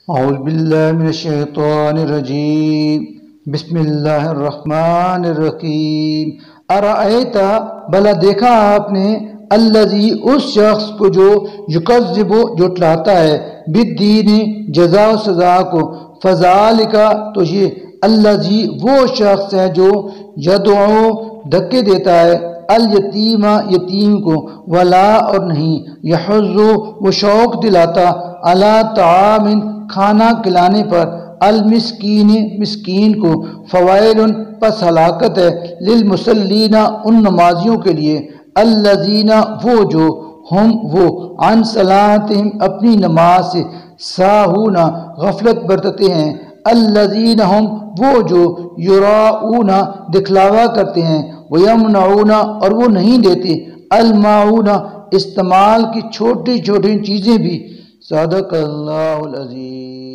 اعوذ باللہ من الشیطان الرجیم بسم اللہ الرحمن الرحیم ارأیت بلا دیکھا آپ نے الذی اس شخص کو جو یکذب جھٹلاتا ہے بالدین جزا و سزا کو فذالک تو یہ الذی وہ شخص ہے جو یدعو دھکے دیتا ہے الیتیم یتیم کو ولا اور نہیں یحض وہ شوق دلاتا علی طعام کھانا کھلانے پر المسکین مسکین کو فوائل پس ہلاکت ہے للمصلین ان نمازیوں کے لیے الذین وہ جو ہم وہ عن صلاتہم اپنی نماز سے ساہون غفلت برتتے ہیں الذین ہم وہ جو یراؤون دکھلاوا کرتے ہیں ویمنعون اور وہ نہیں دیتے الماعون استعمال کی چھوٹی چھوٹی چیزیں بھی صدق اللہ العظیم.